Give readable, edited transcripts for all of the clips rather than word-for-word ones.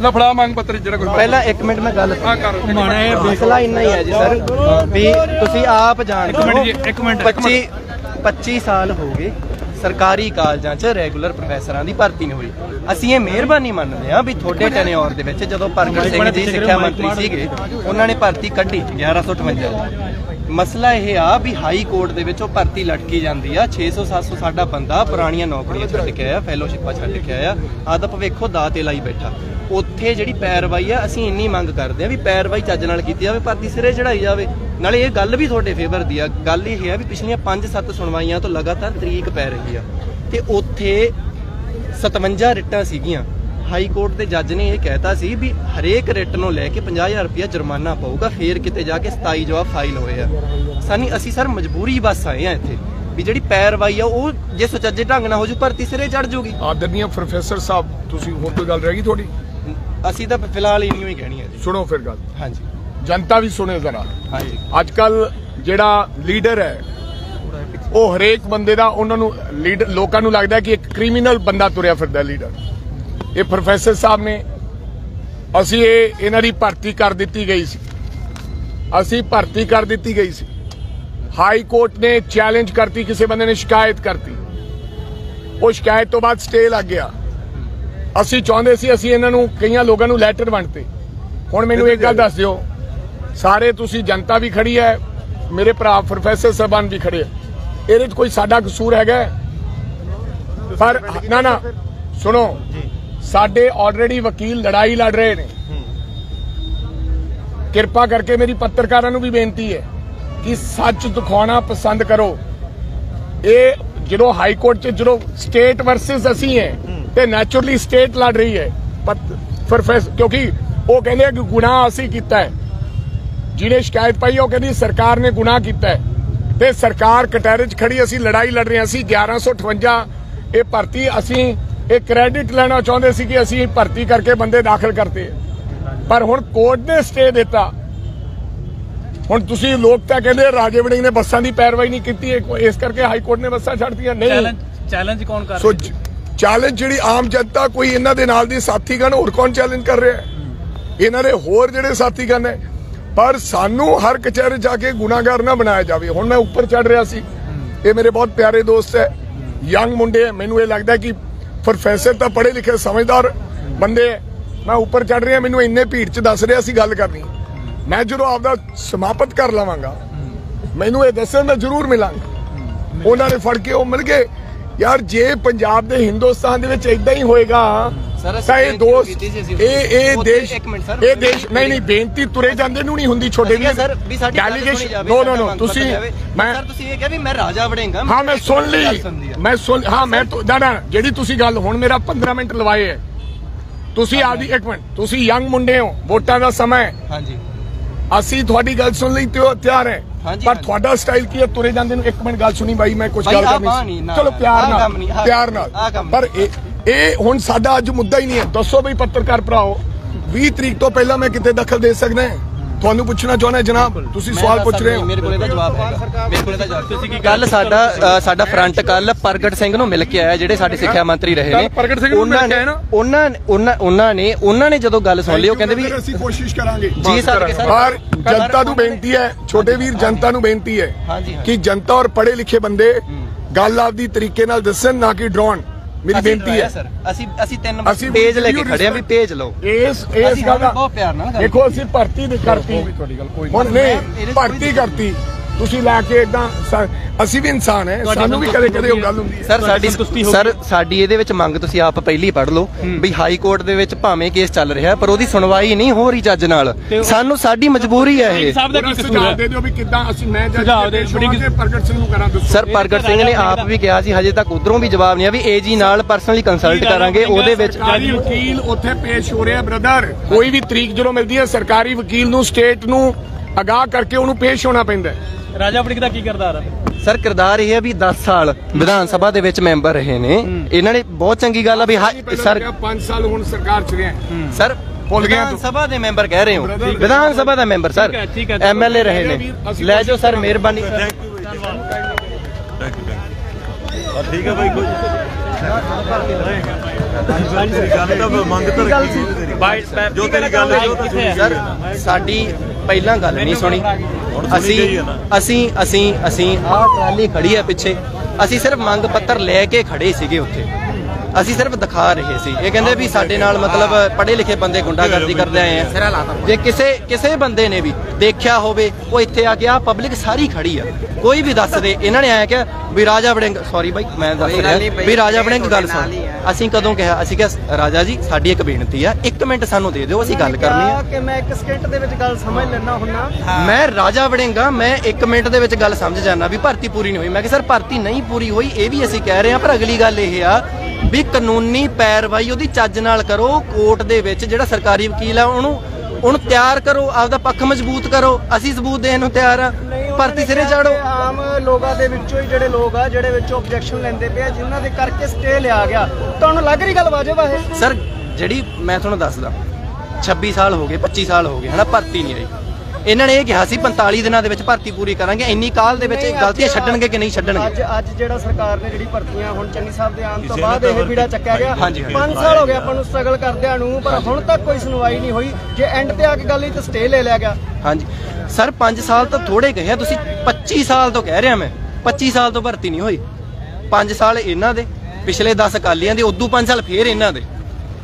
लफड़ा मांग पत्र पहला 1 मिनट में गल मसला इन्ना ही है जी सर भी तुसी आप जान 25 साल हो गए सरकारी कालजां च रेगुलर प्रोफैसरां दी भर्ती नहीं हुई। असीं ये मेहरबानी मनदे हां भी थोड़े टनेओर दे विच जदों परगट सिंह जी सिक्ख्या मंत्री सीगे उन्हां ने भर्ती कड्ढी 1158। मसला यह आ भी हाई कोर्ट दे विच भर्ती लटकी जाती है 600-700 साडा बंदा पुरानियां नौकरियां छड्ड के आया फैलोशिपां छड्ड के आया आदा भविक्खो दाऽ ते लाई बैठा। उत्थे जिहड़ी पैरवाई है असीं इन्नी मंग करदे हां भी पैरवाई चज नाल कीती जावे भर्ती सिरे चढ़ाई जावे। नाले ये गल भी तुहाडे फेवर दी आ गल यह है भी पिछलियां 5-7 सुनवाइयां तो लगातार तरीक पै रही आ ते उत्थे 57 रिटां सीगियां। हाई कोर्ट के जज ने यह कहता सी भी हरेक रिट नूं लैके 50,000 रुपया जुर्माना पऊगा फिर किते जाके 27 जवाब फाइल होए आ। सानी असी सर मजबूरी बस आए हैं इत्थे भी जिहड़ी पैरवाई आ वो जे सुचज्जे ढंग नाल हो जू भर्ती सिरे चढ़ जूगी। आदरणीय प्रोफैसर साहब तुसीं होर कोई गल रह गई थोड़ी? असी तो फिलहाल इन्नी ही कहनी है जी। सुनो फिर गल। हाँ जी जनता भी सुने जरा। हाँ जी अजकल जिहड़ा लीडर है वो हरेक बंदे दा उन्हां नूं लीडर लोकां नूं लगदा कि एक क्रिमिनल बंदा तुरिया फिरदा लीडर। ये प्रोफैसर साहब ने असी इन्हां दी भर्ती कर दित्ती गई सी असी भर्ती कर दित्ती गई सी। हाई कोर्ट ने चैलेंज करती किसी बंदे ने शिकायत करती वो शिकायत तो बाद स्टे लग गया। असी चाहते सी असी इन्हां नूं कईयां लोगां नूं लैटर वंडते। हुण मैनूं एक गल दस दिओ सारे तुसी जनता भी खड़ी है मेरे भरा प्रोफैसर साहबान भी खड़े है इहदे च कोई साडा कसूर हैगा? पर ना ना सुनो साडे ऑलरेडी वकील लड़ाई लड़ रहे ने। किरपा करके मेरी पत्रकारां नूं भी बेनती है कि सच दिखाना पसंद करो। ये जो हाई कोर्ट च जो स्टेट वर्सिस असी है ते नैचुरली स्टेट लड़ रही है प्रोफैसर क्योंकि वो कहते कि गुनाह असी कीता है। जिन्हें शिकायत पाई वो कहती सरकार ने गुनाह किया है ते सरकार कटहरे च खड़ी असी लड़ाई लड़ रहे हैं। असी 1158 ये भर्ती असी एक क्रेडिट लेना चाहते सी कि असी भर्ती करके बंदे दाखिल करते पर हुण कोर्ट ने स्टे दिता। हुण तुसी लोग तां कहंदे राजे वड़िंग ने बसां दी पैरवाई नहीं कीती इस करके हाई कोर्ट ने बसां छड्ड दियां। नहीं चैलेंज कौन कर रहा है? चैलेंज जिहड़ी आम जनता कोई इन्हां दे नाल दी साथी गण होर कौन चैलेंज कर रहा है? इन्हां दे होर जिहड़े साथी गण है पर सानू हर कचहरे जाके गुनाहगार ना बनाया जाए। हुण मैं ऊपर चढ़ रहा सी ये मेरे बहुत प्यारे दोस्त है यंग मुंडे है मैनू ये लगता है कि प्रोफैसर तो पढ़े लिखे समझदार बंदे मैं ऊपर चढ़ रहा मैनू इन्ने भीड़ च दस रहा सी गल करनी मैं जो आपका समाप्त कर लवांगा मैनू ये दस मैं जरूर मिलांगा। उन्होंने फड़ के वो मिल गए यार जे पंजाब दे हिंदुस्तान दे विच इदां ही होएगा दोस्त ये देश नहीं बेनती तुरे जांदे नूं नहीं हुंदी छोटे डेलीगेशन नो नो नो तुसी मैं राजा वड़ेंगा हाँ मैं सुन हाँ मैं तो ना जिहड़ी तुसी गल हुण मेरा 15 मिनट लवाए है तुसी आदि 1 मिनट तुसी यंग मुंडे हो वोटां दा समय हां जी असी तुहाडी गल सुन लई तैयार है पर थोड़ा स्टाइल की है तुरे जांदे नूं 1 मिनट गल सुनी भाई मैं कुछ गल करनी चलो प्यार नाल पर ये हुण साडा अज मुद्दा ही नहीं है। दसो बई पत्रकार भराओ 20 तरीक तो पहला मैं किते दखल दे सकदा है? तुहानू पूछना चाहना जनाब तुसी सवाल पूछ रहे हो मेरे कोल जवाब है मेरे कोल जवाब तुसी की कल साडा फ्रंट कल परगट सिंह नूं मिल के आया जिहड़े साडे सिक्ख्या मंत्री रहे ने परगट सिंह उन्होंने जदों गल सुन ली कहंदे भी ਅਸੀਂ कोशिश करांगे जी सर पर जनता नूं बेनती है छोटे वीर जनता नूं बेनती है कि जनता और पढ़े लिखे बंदे गल आपदी तरीके नाल दसन ना कि ड्रोन मेरी बेनती है सर ਅਸੀਂ पेज लेके खड़े हैं भी पेज लो इस गल बहुत प्यार नाल देखो ਅਸੀਂ भर्ती करती हुण नहीं भर्ती करती तुसी लैके इदां ਅਸੀਂ भी इंसान है सानू भी कदे कदे गल हुंदी सर साडी ਇਹਦੇ ਵਿੱਚ ਮੰਗ ਤੁਸੀਂ ਆਪ ਪਹਿਲੀ ਪੜ੍ਹ ਲਓ ਵੀ ਹਾਈ ਕੋਰਟ ਦੇ ਵਿੱਚ ਭਾਵੇਂ ਕੇਸ ਚੱਲ ਰਿਹਾ ਪਰ ਉਹਦੀ ਸੁਣਵਾਈ ਨਹੀਂ ਹੋ ਰਹੀ ਜੱਜ ਨਾਲ ਸਾਨੂੰ ਸਾਡੀ ਮਜਬੂਰੀ ਹੈ ਇਹ ਸਾਹਿਬ ਦਾ ਕੀ ਸੁਝਾਅ ਦੇ ਦਿਓ ਵੀ ਕਿੱਦਾਂ ਅਸੀਂ ਮੈਂ ਜੱਜ ਦੇ ਪ੍ਰਗਟ ਸਿੰਘ ਨੂੰ ਕਰਾਂ ਦੱਸੋ ਸਰ ਪ੍ਰਗਟ ਸਿੰਘ ਨੇ ਆਪ ਵੀ ਕਿਹਾ ਸੀ ਹਜੇ ਤੱਕ ਉਧਰੋਂ ਵੀ ਜਵਾਬ ਨਹੀਂ ਆ ਵੀ ਏਜੀ ਨਾਲ ਪਰਸਨਲੀ ਕੰਸਲਟ ਕਰਾਂਗੇ ਉਹਦੇ ਵਿੱਚ ਸਰਕਾਰੀ ਵਕੀਲ ਉੱਥੇ ਪੇਸ਼ ਹੋ ਰਿਹਾ ਬ੍ਰਦਰ ਕੋਈ ਵੀ ਤਰੀਕ ਜਦੋਂ ਮਿਲਦੀ ਹੈ ਸਰਕਾਰੀ ਵਕੀਲ ਨੂੰ ਸਟੇਟ ਨੂੰ ਅਗਾਹ ਕਰਕੇ ਉਹਨੂੰ ਪੇਸ਼ ਹੋਣਾ ਪੈਂਦਾ ਰਾਜਾ ਵੜਿੰਗ ਦਾ ਕੀ ਕਰਦਾ ਆ ਸਰ ਕਿਰਦਾਰ ਇਹ ਹੈ ਵੀ 10 ਸਾਲ ਵਿਧਾਨ ਸਭਾ ਦੇ ਵਿੱਚ ਮੈਂਬਰ ਰਹੇ ਨੇ ਇਹਨਾਂ ਨੇ ਬਹੁਤ ਚੰਗੀ ਗੱਲ ਆ ਵੀ ਸਰ 5 ਸਾਲ ਹੁਣ ਸਰਕਾਰ ਚ ਰਿਹਾ ਸਰ ਵਿਧਾਨ ਸਭਾ ਦੇ ਮੈਂਬਰ ਕਹਿ ਰਹੇ ਹੋ ਵਿਧਾਨ ਸਭਾ ਦਾ ਮੈਂਬਰ ਸਰ ਐਮਐਲਏ ਰਹੇ ਨੇ ਲੈ ਜਾਓ ਸਰ ਮਿਹਰਬਾਨੀ ਠੀਕ ਹੈ ਬਾਈ ਕੋਈ ਗੱਲ ਤਾਂ ਮੰਗ ਤਾਂ ਜੋ ਤੇਰੀ ਗੱਲ ਸਰ ਸਾਡੀ ਪਹਿਲਾਂ ਗੱਲ ਨਹੀਂ ਸੁਣੀ ਅਸੀਂ ਆਹ ਟਰਾਲੀ ਖੜੀ ਹੈ ਪਿੱਛੇ ਅਸੀਂ ਸਿਰਫ ਮੰਗ ਪੱਤਰ ਲੈ ਕੇ ਖੜੇ ਸੀਗੇ ਉੱਥੇ ਅਸੀਂ ਸਿਰਫ ਦਿਖਾ ਰਹੇ ਸੀ ਇਹ ਕਹਿੰਦੇ ਵੀ ਸਾਡੇ ਨਾਲ ਮਤਲਬ ਪੜ੍ਹੇ ਲਿਖੇ ਬੰਦੇ ਗੁੰਡਾਗਰਦੀ ਕਰਦੇ ਆਏ ਆ ਜੇ ਕਿਸੇ ਬੰਦੇ ਨੇ ਵੀ ਦੇਖਿਆ ਹੋਵੇ ਉਹ ਇੱਥੇ ਆ ਕੇ ਆ ਪਬਲਿਕ ਸਾਰੀ ਖੜੀ ਆ ਕੋਈ ਵੀ ਦੱਸ ਦੇ ਇਹਨਾਂ ਨੇ ਆਇਆ ਕਿ ਵੀ ਰਾਜਾ ਵੜਿੰਗ ਸੌਰੀ ਬਾਈ ਮੈਂ ਦੱਸ ਰਿਹਾ ਵੀ ਰਾਜਾ ਵੜਿੰਗ ਗੱਲ ਸੁਣ ਅਸੀਂ ਕਦੋਂ ਕਿਹਾ ਅਸੀਂ ਕਿਹਾ ਰਾਜਾ ਜੀ ਸਾਡੀ ਇੱਕ ਬੇਨਤੀ ਆ 1 ਮਿੰਟ ਸਾਨੂੰ ਦੇ ਦਿਓ ਅਸੀਂ ਗੱਲ ਕਰਨੀ ਆ ਕਿ ਮੈਂ 1 ਸਕਿੰਟ ਦੇ ਵਿੱਚ ਗੱਲ ਸਮਝ ਲੈਣਾ ਹੁੰਨਾ ਮੈਂ ਰਾਜਾ ਵੜਿੰਗਾ ਮੈਂ 1 ਮਿੰਟ ਦੇ ਵਿੱਚ ਗੱਲ ਸਮਝ ਜਾਣਾ ਵੀ ਭਰਤੀ ਪੂਰੀ ਨਹੀਂ ਹੋਈ ਮੈਂ ਕਿਹਾ ਸਰ ਭਰਤੀ ਨਹੀਂ ਪੂਰੀ ਹੋਈ ਇਹ ਵੀ ਅਸੀਂ ਕਹਿ ਰਹੇ ਹਾਂ ਪਰ ਅਗਲੀ ਗੱਲ ਇਹ ਆ ਵੀ ਕਾਨੂੰਨੀ ਪੈਰਵਾਈ ਉਹਦੀ ਚੱਜ ਨਾਲ ਕਰੋ ਕੋਰਟ ਦੇ ਵਿੱਚ ਜਿਹੜਾ ਸਰਕਾਰੀ ਵਕੀਲ ਆ ਉਹਨੂੰ ਤਿਆਰ ਕਰੋ ਆਪਦਾ ਪੱਖ ਮਜ਼ਬੂਤ ਕਰੋ ਅਸੀਂ ਸਬੂਤ ਦੇਣ ਨੂੰ ਤਿਆਰ ਆ ਭਰਤੀ ਸਿਰੇ ਚਾੜੋ ਆਮ ਲੋਕਾਂ ਦੇ ਵਿੱਚੋਂ ਹੀ ਜਿਹੜੇ ਲੋਕ ਆ ਜਿਹੜੇ ਵਿੱਚੋਂ ਆਬਜੈਕਸ਼ਨ ਲੈਂਦੇ ਪਏ ਜਿਨ੍ਹਾਂ ਦੇ ਕਰਕੇ ਸਟੇ ਲਿਆ ਗਿਆ ਤੁਹਾਨੂੰ ਲੱਗ ਰਹੀ ਗੱਲ ਵਾਜਬ ਆ ਇਹ ਸਰ ਜਿਹੜੀ ਮੈਂ ਤੁਹਾਨੂੰ ਦੱਸਦਾ 26 ਸਾਲ ਹੋ ਗਏ 25 ਸਾਲ ਹੋ ਗਏ ਹਨਾ ਭਰਤੀ ਨਹੀਂ ਆਈ ਇਹਨਾਂ ਨੇ ਇਹ ਕਿਹਾ ਸੀ 45 ਦਿਨਾਂ ਦੇ ਵਿੱਚ ਭਰਤੀ ਪੂਰੀ ਕਰਾਂਗੇ ਇੰਨੀ ਕਾਲ ਦੇ ਵਿੱਚ ਗਲਤੀਆਂ ਛੱਡਣਗੇ ਕਿ ਨਹੀਂ ਛੱਡਣਗੇ ਅੱਜ ਜਿਹੜਾ ਸਰਕਾਰ ਨੇ ਜਿਹੜੀ ਭਰਤੀਆਂ ਹੁਣ ਚੰਨੀ ਸਾਹਿਬ ਦੇ ਆਉਣ ਤੋਂ ਬਾਅਦ ਇਹ ਵੀੜਾ ਚੱਕਿਆ ਗਿਆ 5 ਸਾਲ ਹੋ ਗਏ ਆਪਾਂ ਨੂੰ ਸਟਰਗਲ ਕਰਦਿਆਂ ਨੂੰ ਪਰ ਹੁਣ ਤੱਕ ਕੋਈ ਸੁਣਵਾਈ ਨਹੀਂ ਹੋਈ ਜੇ ਐਂਡ ਤੇ ਆ ਕੇ ਗੱਲ ਹੀ ਤਾਂ ਸਟੇ ਲੈ ਲਿਆ ਗਿਆ ਹਾਂਜੀ ਸਰ 5 ਸਾਲ ਤਾਂ ਥੋੜੇ ਕਹੇ ਤੁਸੀਂ 25 ਸਾਲ ਤੋਂ ਕਹਿ ਰਿਹਾ ਮੈਂ 25 ਸਾਲ ਤੋਂ ਭਰਤੀ ਨਹੀਂ ਹੋਈ 5 ਸਾਲ ਇਹਨਾਂ ਦੇ ਪਿਛਲੇ 10 ਅਕਾਲੀਆਂ ਦੇ ਉਦੋਂ 5 ਸਾਲ ਫੇਰ ਇਹਨਾਂ ਦੇ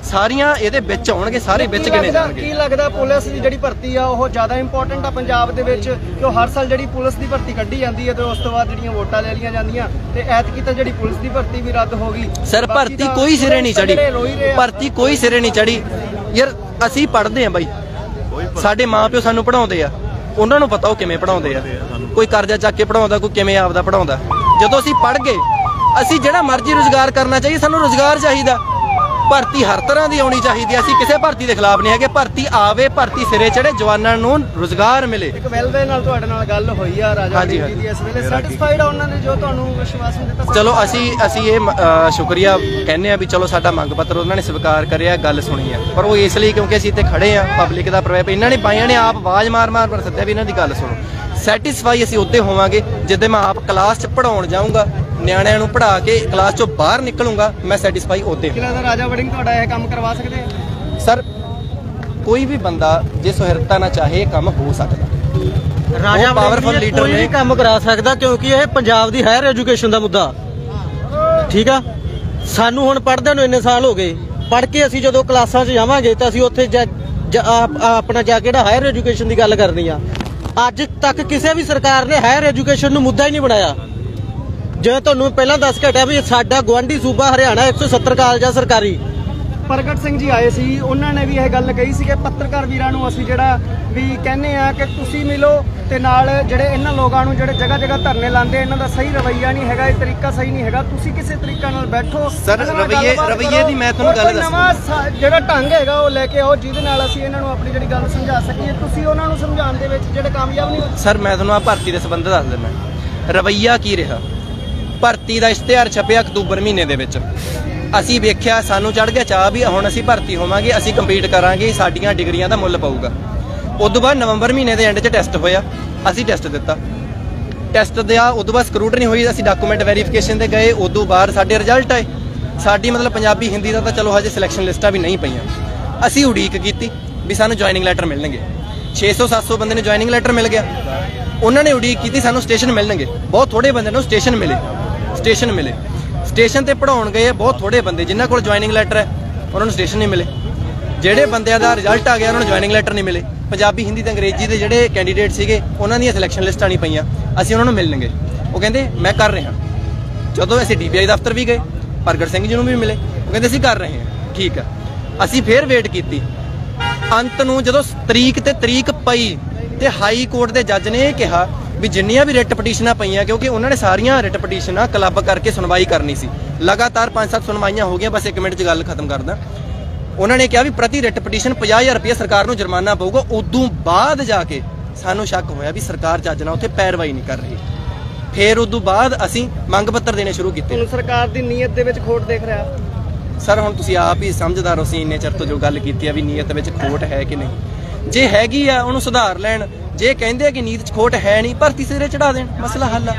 ਸਾਰੀਆਂ ਇਹਦੇ ਵਿੱਚ ਆਉਣਗੇ ਸਾਰੇ ਵਿੱਚ ਗਿਣੇ ਜਾਣਗੇ ਕੀ ਲੱਗਦਾ ਪੁਲਿਸ ਦੀ ਜਿਹੜੀ ਭਰਤੀ ਆ ਉਹ ਜ਼ਿਆਦਾ ਇੰਪੋਰਟੈਂਟ ਆ ਪੰਜਾਬ ਦੇ ਵਿੱਚ ਕਿ ਹਰ ਸਾਲ ਜਿਹੜੀ ਪੁਲਿਸ ਦੀ ਭਰਤੀ ਕੱਢੀ ਜਾਂਦੀ ਹੈ ਤੇ ਉਸ ਤੋਂ ਬਾਅਦ ਜਿਹੜੀਆਂ ਵੋਟਾਂ ਲੈ ਲਈਆਂ ਜਾਂਦੀਆਂ ਤੇ ਐਤਕੀ ਤਾਂ ਜਿਹੜੀ ਪੁਲਿਸ ਦੀ ਭਰਤੀ ਵੀ ਰੱਦ ਹੋ ਗਈ ਸਰ ਭਰਤੀ ਕੋਈ ਸਿਰੇ ਨਹੀਂ ਚੜੀ ਭਰਤੀ ਕੋਈ ਸਿਰੇ ਨਹੀਂ ਚੜੀ ਯਾਰ ਅਸੀਂ ਪੜ੍ਹਦੇ ਆ ਬਾਈ ਸਾਡੇ ਮਾਪਿਓ ਸਾਨੂੰ ਪੜਾਉਂਦੇ ਆ ਉਹਨਾਂ ਨੂੰ ਪਤਾ ਉਹ ਕਿਵੇਂ ਪੜਾਉਂਦੇ ਆ ਕੋਈ ਕਰਜ਼ਾ ਚੱਕ ਕੇ ਪੜਾਉਂਦਾ ਕੋਈ ਕਿਵੇਂ ਆਪਦਾ ਪੜਾਉਂਦਾ ਜਦੋਂ ਅਸੀਂ ਪੜ੍ਹ ਗਏ ਅਸੀਂ ਜਿਹੜਾ ਮਰਜ਼ੀ ਰੁਜ਼ਗਾਰ ਕਰਨਾ ਚਾਹੀਏ ਸਾਨੂੰ ਰੁਜ਼ਗਾਰ ਚਾਹੀਦਾ ਭਰਤੀ ਹਰ ਤਰ੍ਹਾਂ ਦੀ ਆਉਣੀ ਚਾਹੀਦੀ ਅਸੀਂ ਕਿਸੇ ਭਰਤੀ ਦੇ ਖਿਲਾਫ ਨਹੀਂ ਹੈਗੇ ਭਰਤੀ ਆਵੇ ਭਰਤੀ ਸਿਰੇ ਚੜੇ ਜਵਾਨਾਂ ਨੂੰ ਰੁਜ਼ਗਾਰ ਮਿਲੇ ਇੱਕ ਵੈਲਵੇ ਨਾਲ ਤੁਹਾਡੇ ਨਾਲ ਗੱਲ ਹੋਈ ਆ ਰਾਜਾ ਜੀ ਦੀ ਇਸ ਵੇਲੇ ਸੈਟੀਸਫਾਈਡ ਆ ਉਹਨਾਂ ਨੇ ਜੋ ਤੁਹਾਨੂੰ ਵਿਸ਼ਵਾਸ ਦਿੱਤਾ ਚਲੋ ਅਸੀਂ ਇਹ ਸ਼ੁਕਰੀਆ ਕਹਿੰਦੇ ਆ ਵੀ ਚਲੋ ਸਾਡਾ ਮੰਗ ਪੱਤਰ ਉਹਨਾਂ ਨੇ ਸਵੀਕਾਰ ਕਰਿਆ ਗੱਲ ਸੁਣੀ ਆ ਪਰ ਉਹ ਇਸ ਲਈ ਕਿਉਂਕਿ ਅਸੀਂ ਇੱਥੇ ਖੜੇ ਆ ਪਬਲਿਕ ਦਾ ਪ੍ਰਭਾਵ ਇਹਨਾਂ ਨੇ ਬਾਈਆਂ ਨੇ ਆਪ ਆਵਾਜ਼ ਮਾਰ ਪਰ ਸੱਦਿਆ ਵੀ ਇਹਨਾਂ ਦੀ ਗੱਲ ਸੁਣੋ ਸੈਟੀਸਫਾਈ ਅਸੀਂ ਉੱਤੇ ਹੋਵਾਂਗੇ ਜਿੱਦੇ ਮੈਂ ਆਪ ਕਲਾਸ 'ਚ ਪੜਾਉਣ ਜਾਊਂਗਾ ਨਿਆਣਿਆਂ ਨੂੰ ਪੜ੍ਹਾ ਕੇ ਕਲਾਸ 'ਚੋਂ ਬਾਹਰ ਨਿਕਲੂੰਗਾ ਮੈਂ ਸੈਟੀਸਫਾਈ ਉੱਤੇ ਲੱਗਦਾ ਰਾਜਾ ਵੜਿੰਗ ਤੁਹਾਡਾ ਇਹ ਕੰਮ ਕਰਵਾ ਸਕਦੇ ਆ ਸਰ ਕੋਈ ਵੀ ਬੰਦਾ ਜੇ ਸੁਹਿਰਦਤਾ ਨਾਲ ਚਾਹੇ ਇਹ ਕੰਮ ਹੋ ਸਕਦਾ ਰਾਜਾ ਪਾਵਰਫੁਲ ਲੀਡਰ ਕੋਈ ਵੀ ਕੰਮ ਕਰਾ ਸਕਦਾ ਕਿਉਂਕਿ ਇਹ ਪੰਜਾਬ ਦੀ ਹਾਇਰ ਐਜੂਕੇਸ਼ਨ ਦਾ ਮੁੱਦਾ ਠੀਕ ਆ ਸਾਨੂੰ ਹੁਣ ਪੜ੍ਹਦਿਆਂ ਨੂੰ ਇੰਨੇ ਸਾਲ ਹੋ ਗਏ ਪੜ੍ਹ ਕੇ ਅਸੀਂ ਜਦੋਂ ਕਲਾਸਾਂ 'ਚ ਜਾਵਾਂਗੇ ਤਾਂ ਅਸੀਂ ਉੱਥੇ ਆਪਣਾ ਜਾ ਕੇ ਜਿਹੜਾ ਹਾਇਰ ਐਜੂਕੇਸ਼ਨ ਦੀ ਗੱਲ ਕਰਨੀ ਆ ਅੱਜ ਤੱਕ ਕਿਸੇ ਵੀ ਸਰਕਾਰ ਨੇ ਹਾਇਰ ਐਜੂਕੇਸ਼ਨ ਨੂੰ ਮੁੱਦਾ ਹੀ ਨਹੀਂ ਬਣਾਇਆ ਜਿਵੇਂ ਤੁਹਾਨੂੰ ਪਹਿਲਾਂ ਦੱਸ ਕੇ ਹਟਿਆ ਵੀ ਸਾਡਾ ਗੁਆਂਢੀ ਸੂਬਾ ਹਰਿਆਣਾ 170 ਕਾਲਜ ਆ ਸਰਕਾਰੀ ਪ੍ਰਗਟ ਸਿੰਘ ਜੀ ਆਏ ਸੀ ਉਹਨਾਂ ਨੇ ਵੀ ਇਹ ਗੱਲ ਕਹੀ ਸੀ ਕਿ ਪੱਤਰਕਾਰ ਵੀਰਾਂ ਨੂੰ ਅਸੀਂ ਜਿਹੜਾ ਵੀ ਕਹਿੰਦੇ ਆ ਕਿ ਤੁਸੀਂ ਮਿਲੋ ਤੇ ਨਾਲ ਜਿਹੜੇ ਇਹਨਾਂ ਲੋਕਾਂ ਨੂੰ ਜਿਹੜੇ ਜਗ੍ਹਾ ਜਗ੍ਹਾ ਧਰਨੇ ਲਾਉਂਦੇ ਇਹਨਾਂ ਦਾ ਸਹੀ ਰਵੱਈਆ ਨਹੀਂ ਹੈਗਾ ਇਹ ਤਰੀਕਾ ਸਹੀ ਨਹੀਂ ਹੈਗਾ ਤੁਸੀਂ ਕਿਸੇ ਤਰੀਕੇ ਨਾਲ ਬੈਠੋ ਸਰ ਰਵੱਈਏ ਦੀ ਮੈਂ ਤੁਹਾਨੂੰ ਗੱਲ ਦੱਸਾਂ ਨਵਾਂ ਜਿਹੜਾ ਢੰਗ ਹੈਗਾ ਉਹ ਲੈ ਕੇ ਆਓ ਜਿਹਦੇ ਨਾਲ ਅਸੀਂ ਇਹਨਾਂ ਨੂੰ ਆਪਣੀ ਜਿਹੜੀ ਗੱਲ ਸਮਝਾ ਸਕੀਏ ਤੁਸੀਂ ਉਹਨਾਂ ਨੂੰ ਸਮਝਾਉਣ ਦੇ ਵਿੱਚ ਜਿਹੜੇ ਕਾਮਯਾਬ ਨਹੀਂ ਹੋਏ ਸਰ ਮੈਂ ਤੁਹਾਨੂੰ ਆ ਭਰਤੀ ਦੇ ਸੰਬੰਧ ਦੱਸ ਦਿੰਦਾ ਰਵੱਈਆ ਕੀ ਰਿਹਾ ਭਰਤੀ ਦਾ ਇਸ਼ਤਿਹਾਰ ਛਪਿਆ ਅਕਤੂਬਰ ਮਹੀਨੇ ਦੇ ਵਿੱਚ ਅਸੀਂ ਵੇਖਿਆ ਸਾਨੂੰ ਚੜ ਗਿਆ ਚਾਹ ਵੀ ਹੁਣ ਅਸੀਂ ਭਰਤੀ ਹੋਵਾਂਗੇ ਅਸੀਂ ਕੰਪੀਟ ਕਰਾਂਗੇ ਸਾਡੀਆਂ ਡਿਗਰੀਆਂ ਦਾ ਮੁੱਲ ਪਊਗਾ ਉਦੋਂ ਬਾਅਦ ਨਵੰਬਰ ਮਹੀਨੇ ਦੇ ਐਂਡ 'ਚ ਟੈਸਟ ਹੋਇਆ ਅਸੀਂ ਟੈਸਟ ਦਿੱਤਾ ਟੈਸਟ ਦਿਆ ਉਦੋਂ ਬਾਅਦ ਸਕਰੂਟਨੀ ਹੋਈ ਅਸੀਂ ਡਾਕੂਮੈਂਟ ਵੈਰੀਫਿਕੇਸ਼ਨ ਤੇ ਗਏ ਉਦੋਂ ਬਾਅਦ ਸਾਡੇ ਰਿਜ਼ਲਟ ਆਏ ਸਾਡੀ ਮਤਲਬ ਪੰਜਾਬੀ ਹਿੰਦੀ ਦਾ ਤਾਂ ਚਲੋ ਹਜੇ ਸਿਲੈਕਸ਼ਨ ਲਿਸਟਾਂ ਵੀ ਨਹੀਂ ਪਈਆਂ ਅਸੀਂ ਉਡੀਕ ਕੀਤੀ ਵੀ ਸਾਨੂੰ ਜੁਆਇਨਿੰਗ ਲੈਟਰ ਮਿਲਣਗੇ 600-700 ਬੰਦੇ ਨੂੰ ਜੁਆਇਨਿੰਗ ਲੈਟਰ ਮਿਲ ਗਿਆ ਉਹਨਾਂ ਨੇ ਉਡੀਕ ਕੀਤੀ ਸਾਨੂੰ ਸਟੇਸ਼ਨ ਮਿਲਣਗੇ ਬਹੁਤ ਥੋੜੇ ਬੰਦੇ ਨੂੰ ਸਟੇਸ਼ਨ ਮਿਲੇ ਸਟੇਸ਼ਨ ਤੇ ਪੜਾਉਣ ਗਏ ਬਹੁਤ ਥੋੜੇ ਬੰਦੇ ਜਿਨ੍ਹਾਂ ਕੋਲ ਜੁਆਇਨਿੰਗ ਲੈਟਰ ਹੈ ਉਹਨਾਂ ਨੂੰ ਸਟੇਸ਼ਨ ਨਹੀਂ ਮਿਲੇ ਜਿਹੜੇ ਬੰਦਿਆਂ ਦਾ ਰਿਜ਼ਲਟ ਆ ਗਿਆ ਉਹਨਾਂ ਨੂੰ ਜੁਆਇਨਿੰਗ ਲੈਟਰ ਨਹੀਂ ਮਿਲੇ ਪੰਜਾਬੀ ਹਿੰਦੀ ਤੇ ਅੰਗਰੇਜ਼ੀ ਦੇ ਜਿਹੜੇ ਕੈਂਡੀਡੇਟ ਸੀਗੇ ਉਹਨਾਂ ਦੀਆਂ ਸਿਲੈਕਸ਼ਨ ਲਿਸਟਾਂ ਨਹੀਂ ਪਈਆਂ ਅਸੀਂ ਉਹਨਾਂ ਨੂੰ ਮਿਲਣਗੇ ਉਹ ਕਹਿੰਦੇ ਮੈਂ ਕਰ ਰਿਹਾ ਜਦੋਂ ਅਸੀਂ DPI ਦਫ਼ਤਰ ਵੀ ਗਏ ਪ੍ਰਗਟ ਸਿੰਘ ਜੀ ਨੂੰ ਵੀ ਮਿਲੇ ਉਹ ਕਹਿੰਦੇ ਅਸੀਂ ਕਰ ਰਹੇ ਹਾਂ ਠੀਕ ਆ ਅਸੀਂ ਫੇਰ ਵੇਟ ਕੀਤੀ ਅੰਤ ਨੂੰ ਜਦੋਂ ਤਰੀਕ ਪਈ ਤੇ ਹਾਈ ਕੋਰਟ ਦੇ ਜੱਜ ਨੇ ਇਹ ਕਿਹਾ ਵੀ ਜਿੰਨੀਆਂ ਵੀ ਰਿਟ ਪਟੀਸ਼ਨਾਂ ਪਈਆਂ ਕਿਉਂਕਿ ਉਹਨਾਂ ਨੇ ਸਾਰੀਆਂ ਰਿਟ ਪਟੀਸ਼ਨਾਂ ਕਲੱਬ ਕਰਕੇ ਸੁਣਵਾਈ ਕਰਨੀ ਸੀ ਲਗਾਤਾਰ 5-7 ਸੁਣਵਾਈਆਂ ਹੋ ਗਈਆਂ ਬਸ 1 ਮਿੰਟ 'ਚ ਗੱਲ ਖਤਮ ਕਰਦਾ ਉਹਨਾਂ ਨੇ ਕਿਹਾ ਵੀ ਪ੍ਰਤੀ ਰਿਟ ਪਟੀਸ਼ਨ 50,000 ਰੁਪਏ ਸਰਕਾਰ ਨੂੰ ਜੁਰਮਾਨਾ ਪਊਗਾ ਉਦੋਂ ਬਾਅਦ ਜਾ ਕੇ ਸਾਨੂੰ ਸ਼ੱਕ ਹੋਇਆ ਵੀ ਸਰਕਾਰ ਜੱਜ ਨਾਲ ਉੱਥੇ ਪੈਰਵਾਈ ਨਹੀਂ ਕਰ ਰਹੀ ਫਿਰ ਉਦੋਂ ਬਾਅਦ ਅਸੀਂ ਮੰਗ ਪੱਤਰ ਦੇਣੇ ਸ਼ੁਰੂ ਕੀਤੇ। ਤੁਹਾਨੂੰ ਸਰਕਾਰ ਦੀ ਨੀਅਤ ਦੇ ਵਿੱਚ ਖੋਟ ਦੇਖ ਰਿਹਾ? ਸਰ ਹੁਣ ਤੁਸੀਂ ਆਪ ਹੀ ਸਮਝਦਾਰ ਹੋ, ਅਸੀਂ ਇੰਨੇ ਚਿਰ ਤੋਂ ਜੋ ਗੱਲ ਕੀਤੀ ਆ ਵੀ ਨੀਅਤ ਵਿੱਚ ਖੋਟ ਹੈ ਕਿ ਨਹੀਂ, ਜੇ ਹੈਗੀ ਆ ਉਹਨੂੰ ਸੁਧਾਰ ਲੈਣ, ਜੇ ਕਹਿੰਦੇ ਆ ਕਿ ਨੀਤ 'ਚ ਖੋਟ ਹੈ ਨਹੀਂ ਭਰਤੀ ਸਿਰੇ ਚੜਾ ਦੇਣ, ਮਸਲਾ ਹੱਲ ਆ।